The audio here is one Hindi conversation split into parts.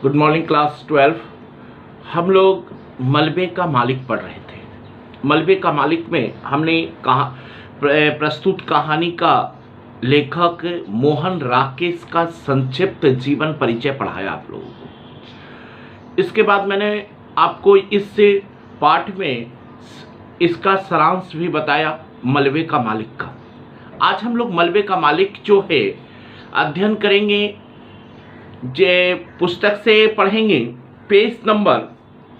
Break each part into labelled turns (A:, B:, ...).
A: Good morning class 12। हम लोग मलबे का मालिक पढ़ रहे थे। मलबे का मालिक में हमने प्रस्तुत कहानी का लेखक मोहन राकेश का संक्षिप्त जीवन परिचय पढ़ाया आप लोगों को। इसके बाद मैंने आपको इस पाठ में इसका सारांश भी बताया मलबे का मालिक का। आज हम लोग मलबे का मालिक जो है अध्ययन करेंगे, जे पुस्तक से पढ़ेंगे पेज नंबर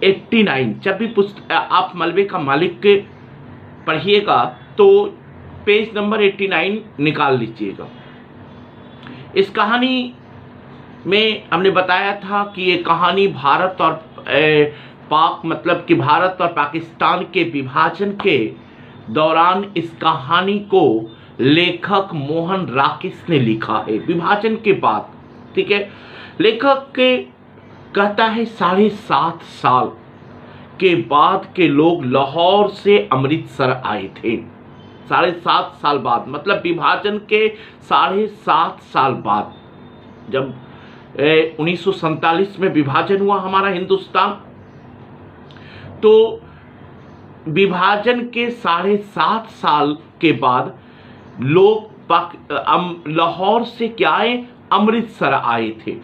A: 89। जब भी आप मलबे का मालिक के पढ़िएगा तो पेज नंबर 89 निकाल लीजिएगा। इस कहानी में हमने बताया था कि ये कहानी भारत और पाक मतलब कि भारत और पाकिस्तान के विभाजन के दौरान इस कहानी को लेखक मोहन राकेश ने लिखा है, विभाजन के बाद। ठीक है, लेखक कहता है 7.5 साल के बाद के लोग लाहौर से अमृतसर आए थे। 7.5 साल बाद मतलब विभाजन के 7.5 साल बाद, जब 1947 में विभाजन हुआ हमारा हिंदुस्तान, तो विभाजन के 7.5 साल के बाद लोग लाहौर से क्या आए, अमृतसर आए थे।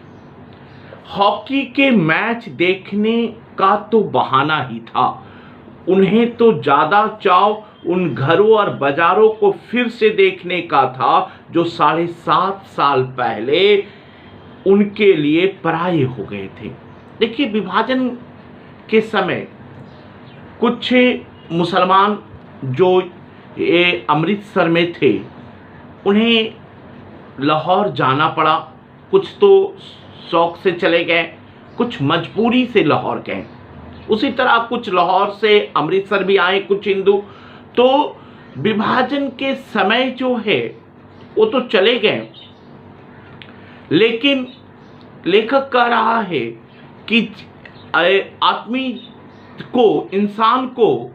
A: हॉकी के मैच देखने का तो बहाना ही था। उन्हें तो ज्यादा चाव उन घरों और बाजारों को फिर से देखने का था जो 7.5 साल पहले उनके लिए पराये हो गए थे। देखिए, विभाजन के समय कुछ मुसलमान जो ये अमृतसर में थे उन्हें लाहौर जाना पड़ा। कुछ तो शौक से चले गए, कुछ मजबूरी से लाहौर गए। उसी तरह कुछ लाहौर से अमृतसर भी आए कुछ हिंदू। तो विभाजन के समय जो है वो तो चले गए, लेकिन लेखक कह रहा है कि आदमी को, इंसान को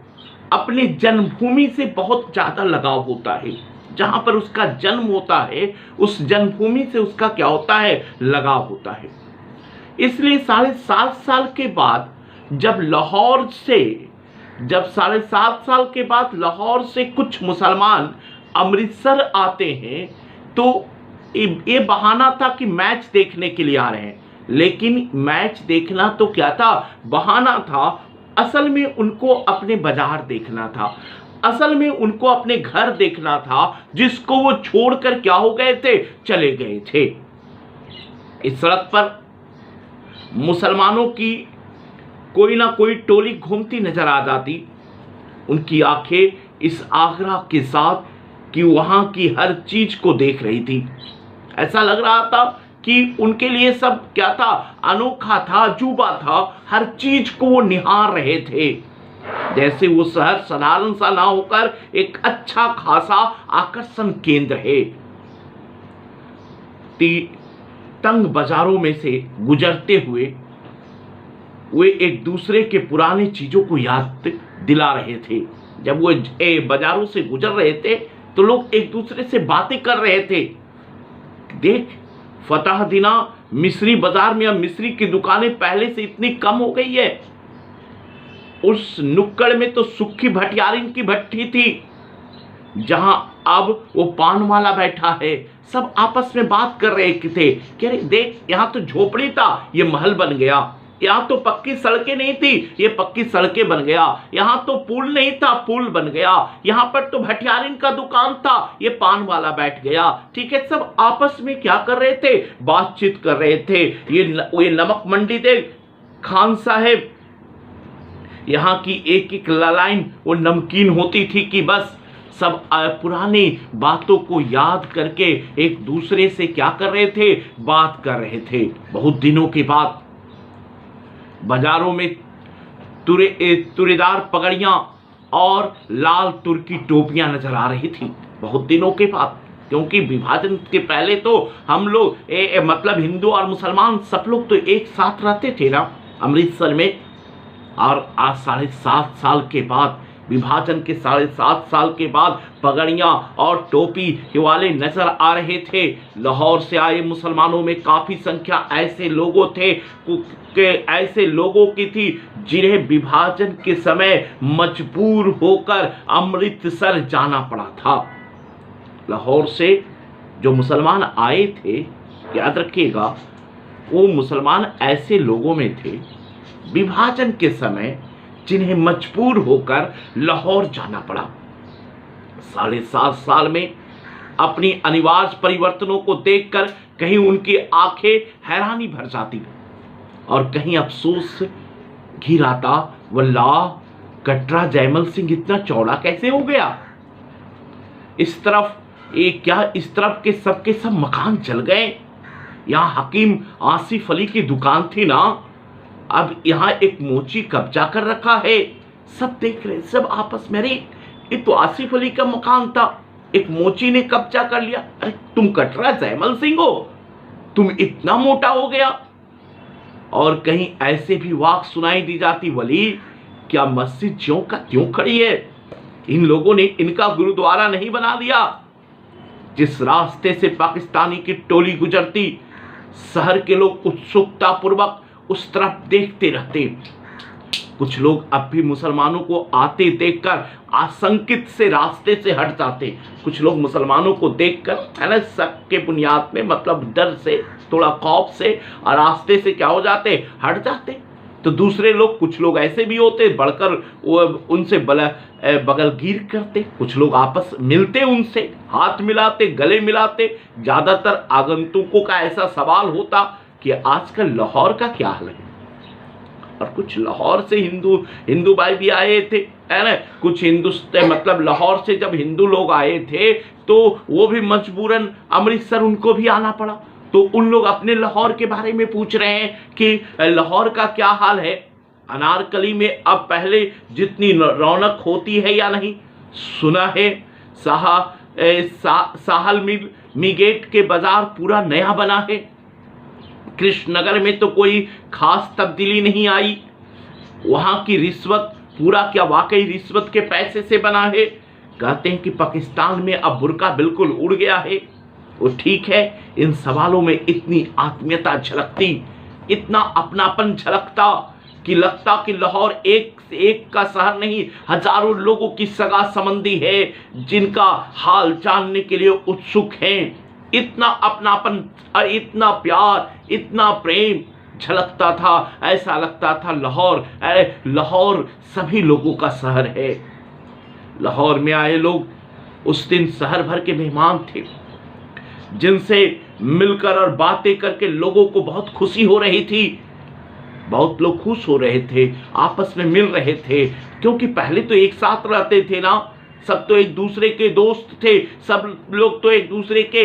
A: अपने जन्मभूमि से बहुत ज्यादा लगाव होता है। जहां पर उसका जन्म होता है उस जन्मभूमि से उसका क्या होता है, लगाव होता है। इसलिए 7.5 साल के बाद जब 7.5 साल के बाद लाहौर से कुछ मुसलमान अमृतसर आते हैं तो ये बहाना था कि मैच देखने के लिए आ रहे हैं। लेकिन मैच देखना तो क्या था, बहाना था। असल में उनको अपने बाजार देखना था, असल में उनको अपने घर देखना था, जिसको वो छोड़कर क्या हो गए थे, चले गए थे। इस सड़क पर मुसलमानों की कोई ना कोई टोली घूमती नजर आ जाती। उनकी आंखें इस आगरा के साथ कि वहां की हर चीज को देख रही थी। ऐसा लग रहा था कि उनके लिए सब क्या था, अनोखा था, अजूबा था। हर चीज को वो निहार रहे थे, जैसे वो शहर साधारण सा ना होकर एक अच्छा खासा आकर्षण केंद्र है। तंग बाजारों में से गुजरते हुए वे एक दूसरे के पुराने चीजों को याद दिला रहे थे। जब वो बाजारों से गुजर रहे थे तो लोग एक दूसरे से बातें कर रहे थे। देख फतहदीना मिस्री बाजार में अब मिस्री की दुकानें पहले से इतनी कम हो गई है। उस नुक्कड़ में तो सुक्खी भटियारिन की भट्टी थी, जहां अब वो पान वाला बैठा है। सब आपस में बात कर रहे थे कि अरे देख, यहां तो झोपड़ी था, ये महल बन गया। यहां तो पक्की सड़कें नहीं थी, ये पक्की सड़कें बन गया। यहां तो पुल नहीं था, पुल बन गया। यहां पर तो भटियारिन का दुकान था, ये पान वाला बैठ गया। ठीक है, सब आपस में क्या कर रहे थे, बातचीत कर रहे थे। ये नमक मंडी देख खान साहब, यहाँ की एक एक लाइन वो नमकीन होती थी कि बस सब पुरानी बातों को याद करके एक दूसरे से क्या कर रहे थे, बात कर रहे थे। बहुत दिनों के बाद बाजारों में तुरेदार पगड़ियां और लाल तुर्की टोपियां नजर आ रही थी, बहुत दिनों के बाद। क्योंकि विभाजन के पहले तो हम लोग मतलब हिंदू और मुसलमान सब लोग तो एक साथ रहते थे ना अमृतसर में। और आज 7.5 साल के बाद विभाजन के 7.5 साल के बाद पगड़ियां और टोपी वाले नजर आ रहे थे। लाहौर से आए मुसलमानों में काफी संख्या ऐसे लोगों की थी जिन्हें विभाजन के समय मजबूर होकर अमृतसर जाना पड़ा था। लाहौर से जो मुसलमान आए थे, याद रखिएगा, वो मुसलमान ऐसे लोगों में थे विभाजन के समय जिन्हें मजबूर होकर लाहौर जाना पड़ा। 7.5 साल में अपनी अनिवार्य परिवर्तनों को देखकर कहीं उनकी आंखें हैरानी भर जाती और कहीं अफसोस घिर आता, वल्लाह कटरा जयमल सिंह इतना चौड़ा कैसे हो गया। इस तरफ के सब मकान जल गए। यहाँ हकीम आसिफ अली की दुकान थी ना, अब यहाँ एक मोची कब्जा कर रखा है। सब देख रहे, सब आपस में, अरे ये तो आसिफ अली का मकान था, एक मोची ने कब्जा कर लिया। अरे तुम कटरा जयमल सिंह हो, तुम इतना मोटा हो गया। और कहीं ऐसे भी वाक सुनाई दी जाती, वली क्या मस्जिद ज्यों का त्यों खड़ी है, इन लोगों ने इनका गुरुद्वारा नहीं बना दिया। जिस रास्ते से पाकिस्तानी की टोली गुजरती, शहर के लोग उत्सुकता पूर्वक उस तरफ देखते रहते। कुछ लोग अब भी मुसलमानों को आते देखकर आशंकित से रास्ते से हट जाते। कुछ लोग मुसलमानों को देखकर, है ना, शक के बुनियाद में, मतलब डर से, थोड़ा खौफ से, और रास्ते से क्या हो जाते, हट जाते। तो दूसरे लोग, कुछ लोग ऐसे भी होते बढ़कर वो उनसे बगलगीर करते। कुछ लोग आपस मिलते, उनसे हाथ मिलाते, गले मिलाते। ज्यादातर आगंतुकों का ऐसा सवाल होता कि आजकल लाहौर का क्या हाल है। और कुछ लाहौर से हिंदू भाई भी आए थे, है ना, कुछ मतलब लाहौर से जब हिंदू लोग आए थे तो वो भी मजबूरन अमृतसर उनको भी आना पड़ा। तो उन लोग अपने लाहौर के बारे में पूछ रहे हैं कि लाहौर का क्या हाल है, अनारकली में अब पहले जितनी रौनक होती है या नहीं। सुना है साहल मीगेट के बाजार पूरा नया बना है। कृष्णनगर में तो कोई खास तब्दीली नहीं आई। वहां की रिश्वत पूरा क्या वाकई रिश्वत के पैसे से बना है। कहते हैं कि पाकिस्तान में अब बुर्का बिल्कुल उड़ गया है। वो ठीक है, इन सवालों में इतनी आत्मीयता झलकती, इतना अपनापन झलकता कि लगता कि लाहौर एक से एक का शहर नहीं, हजारों लोगों की सगा संबंधी है जिनका हाल जानने के लिए उत्सुक हैं। इतना अपनापन, इतना प्यार, इतना प्रेम झलकता था। ऐसा लगता था लाहौर सभी लोगों का शहर है। लाहौर में आए लोग उस दिन शहर भर के मेहमान थे, जिनसे मिलकर और बातें करके लोगों को बहुत खुशी हो रही थी। बहुत लोग खुश हो रहे थे, आपस में मिल रहे थे, क्योंकि पहले तो एक साथ रहते थे ना, सब तो एक दूसरे के दोस्त थे, सब लोग तो एक दूसरे के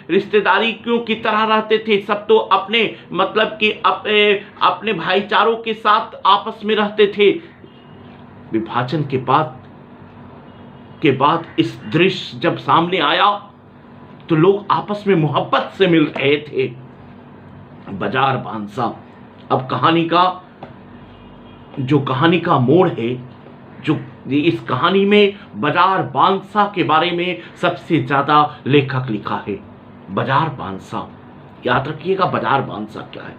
A: रिश्तेदारी क्यों की तरह रहते थे। सब तो अपने मतलब कि अपने भाईचारों के साथ आपस में रहते थे। विभाजन के बाद इस दृश्य जब सामने आया तो लोग आपस में मोहब्बत से मिल रहे थे। बाजार बांसा, अब कहानी का मोड़ है, जो इस कहानी में बाजार बांसा के बारे में सबसे ज्यादा लेखक लिखा है। बाजार बांसा, याद रखिएगा बाजार बांसा क्या है।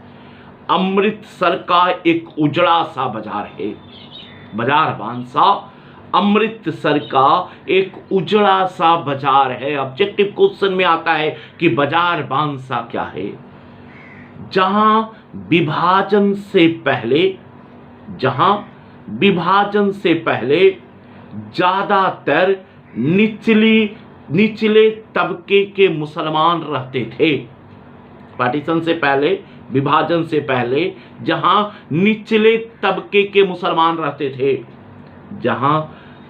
A: अमृतसर का एक उजड़ा सा बाजार है। बाजार बांसा अमृतसर का एक उजड़ा सा बाजार है। ऑब्जेक्टिव क्वेश्चन में आता है कि बाजार बांसा क्या है। जहां विभाजन से पहले ज्यादातर निचले तबके के मुसलमान रहते थे। पार्टीशन से पहले, विभाजन से पहले जहां निचले तबके के मुसलमान रहते थे,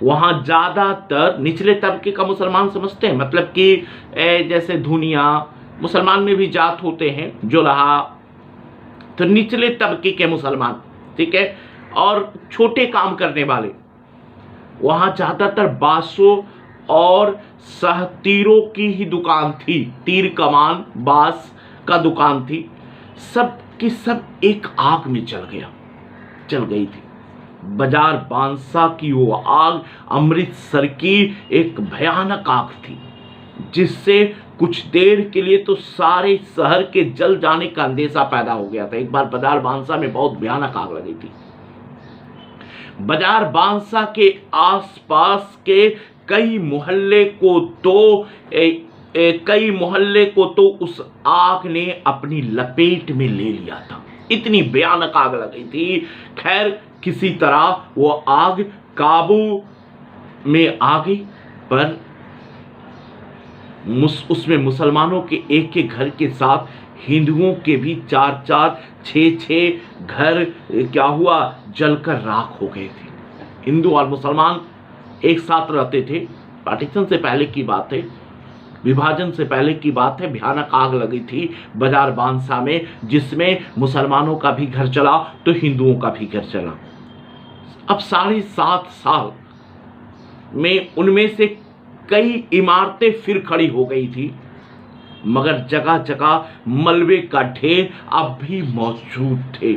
A: वहां ज्यादातर निचले तबके का मुसलमान समझते हैं, मतलब कि जैसे धुनिया, मुसलमान में भी जात होते हैं, जोलहा, तो निचले तबके के मुसलमान, ठीक है, और छोटे काम करने वाले। वहां ज्यादातर बासों और सहतीरों की ही दुकान थी। तीर कमान बास का दुकान थी। सब की सब एक आग में जल गई थी। बाजार बांसा की वो आग अमृतसर की एक भयानक आग थी, जिससे कुछ देर के लिए तो सारे शहर के जल जाने का अंदेशा पैदा हो गया था। एक बार बाजार बांसा में बहुत भयानक आग लगी थी। बाजार बांसा के आसपास के कई मोहल्ले को तो उस आग ने अपनी लपेट में ले लिया था। इतनी भयानक आग लगी थी। खैर किसी तरह वो आग काबू में आ गई, पर उसमें मुसलमानों के एक एक घर के साथ हिंदुओं के भी 4-4, 6-6 घर क्या हुआ, जलकर राख हो गए थे। हिंदू और मुसलमान एक साथ रहते थे। पार्टीशन से पहले की बात है, विभाजन से पहले की बात है। भयानक आग लगी थी बाजार बांसा में, जिसमें मुसलमानों का भी घर चला तो हिंदुओं का भी घर चला। अब 7.5 साल में उनमें से कई इमारतें फिर खड़ी हो गई थी, मगर जगह जगह मलबे का ढेर अब भी मौजूद थे।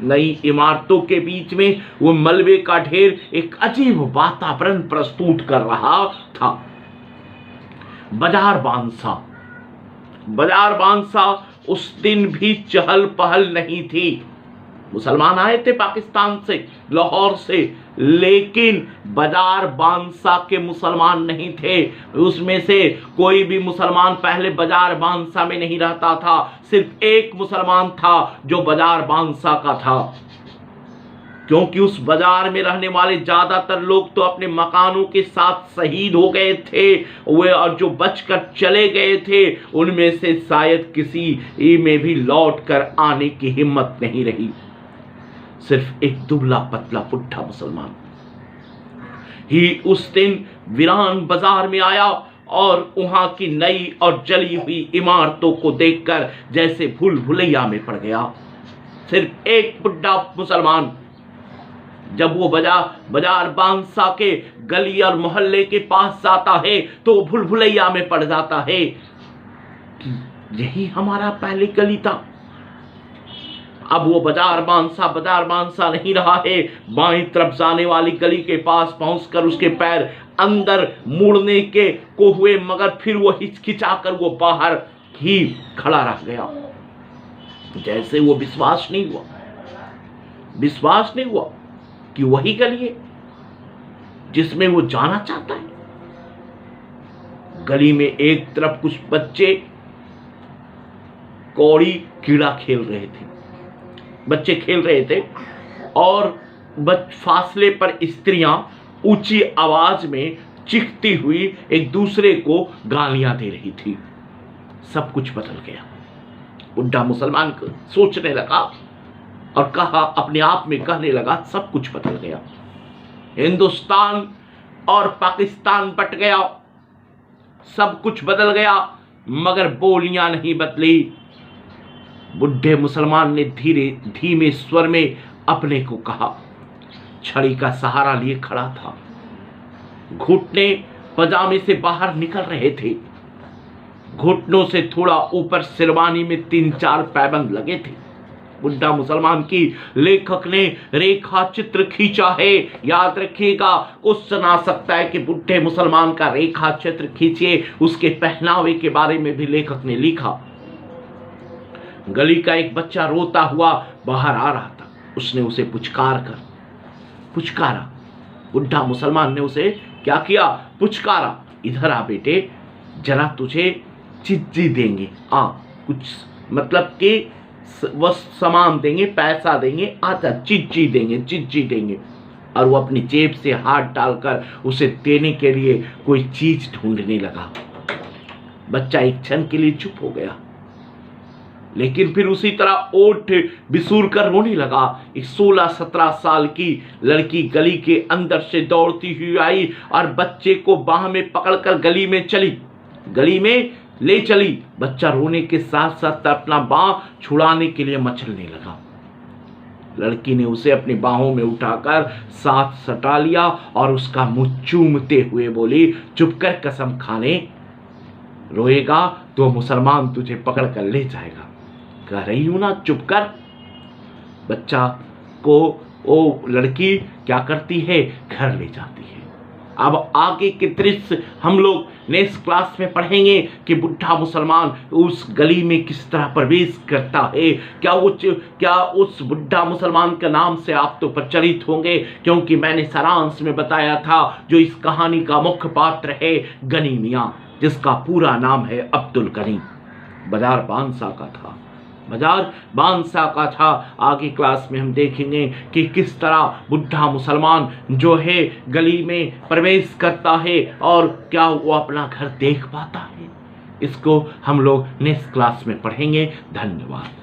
A: नई इमारतों के बीच में वो मलबे का ढेर एक अजीब वातावरण प्रस्तुत कर रहा था। बाजार बांसा उस दिन भी चहल पहल नहीं थी। मुसलमान आए थे पाकिस्तान से, लाहौर से, लेकिन बाजार बांसा के मुसलमान नहीं थे। उसमें से कोई भी मुसलमान पहले बाजार बांसा में नहीं रहता था। सिर्फ एक मुसलमान था जो बाजार बांसा का था, क्योंकि उस बाजार में रहने वाले ज्यादातर लोग तो अपने मकानों के साथ शहीद हो गए थे। वे और जो बचकर चले गए थे, उनमें से शायद किसी में भी लौट कर आने की हिम्मत नहीं रही। सिर्फ एक दुबला पतला बुढ़ा मुसलमान ही उस दिन वीरान बाजार में आया और वहां की नई और जली हुई इमारतों को देखकर जैसे भूल भुलैया में पड़ गया। सिर्फ एक बुढ़ा मुसलमान जब वो बाजार बांसा के गली और मोहल्ले के पास जाता है तो वो भूल भुलैया में पड़ जाता है कि यही हमारा पहले गली था। अब वो बाजार बांसा नहीं रहा है। बाईं तरफ जाने वाली गली के पास पहुंचकर उसके पैर अंदर मुड़ने के को हुए, मगर फिर वो हिचकिचाकर वो बाहर ही खड़ा रह गया। जैसे वो विश्वास नहीं हुआ कि वही गली है जिसमें वो जाना चाहता है। गली में एक तरफ कुछ बच्चे कौड़ी कीड़ा खेल रहे थे और फासले पर स्त्रियां ऊंची आवाज में चीखती हुई एक दूसरे को गालियां दे रही थी। सब कुछ बदल गया। बुढ़ा मुसलमान सोचने लगा और अपने आप में कहने लगा, सब कुछ बदल गया। हिंदुस्तान और पाकिस्तान बट गया, सब कुछ बदल गया, मगर बोलियां नहीं बदली। बुढ़े मुसलमान ने धीमे स्वर में अपने को कहा। छड़ी का सहारा लिए खड़ा था, घुटने पजामे से बाहर निकल रहे थे। घुटनों से थोड़ा ऊपर शेरवानी में 3-4 पैबंद लगे थे। बुढ़ा मुसलमान की लेखक ने रेखा चित्र खींचा है। याद रखिएगा, क्वेश्चन आ सकता है कि बुढ़े मुसलमान का रेखा चित्र खींचिए। उसके पहनावे के बारे में भी लेखक ने लिखा। गली का एक बच्चा रोता हुआ बाहर आ रहा था। उसने उसे पुचकारा। बुढ़ा मुसलमान ने उसे क्या किया? पुचकारा, इधर आ बेटे, जरा तुझे चिज्जी देंगे। कुछ मतलब कि वस्तु सामान देंगे, पैसा देंगे, आजा चिज्जी देंगे। और वो अपनी जेब से हाथ डालकर उसे देने के लिए कोई चीज ढूंढने लगा। बच्चा एक क्षण के लिए चुप हो गया, लेकिन फिर उसी तरह ओठ बिसूर कर रोने लगा। एक 16-17 साल की लड़की गली के अंदर से दौड़ती हुई आई और बच्चे को बाह में पकड़कर गली में ले चली। बच्चा रोने के साथ साथ अपना बाह छुड़ाने के लिए मचलने लगा। लड़की ने उसे अपनी बाहों में उठाकर साथ सटा लिया और उसका मुंह चूमते हुए बोली, चुप कर कसम खाने, रोएगा तो मुसलमान तुझे पकड़ कर ले जाएगा। कह रही हूं ना, चुप कर। बच्चा को वो लड़की क्या करती है, घर ले जाती है। अब आगे के दृश्य हम लोग नेक्स्ट क्लास में पढ़ेंगे कि बुढ़ा मुसलमान उस गली में किस तरह प्रवेश करता है। क्या उस बुढ़ा मुसलमान के नाम से आप तो प्रचलित होंगे, क्योंकि मैंने सारांश में बताया था जो इस कहानी का मुख्य पात्र है गनी मियाँ, जिसका पूरा नाम है अब्दुल गनी। बाजार बादशाह का था। आगे क्लास में हम देखेंगे कि किस तरह बुढ़ा मुसलमान जो है गली में प्रवेश करता है और क्या वो अपना घर देख पाता है। इसको हम लोग नेक्स्ट क्लास में पढ़ेंगे। धन्यवाद।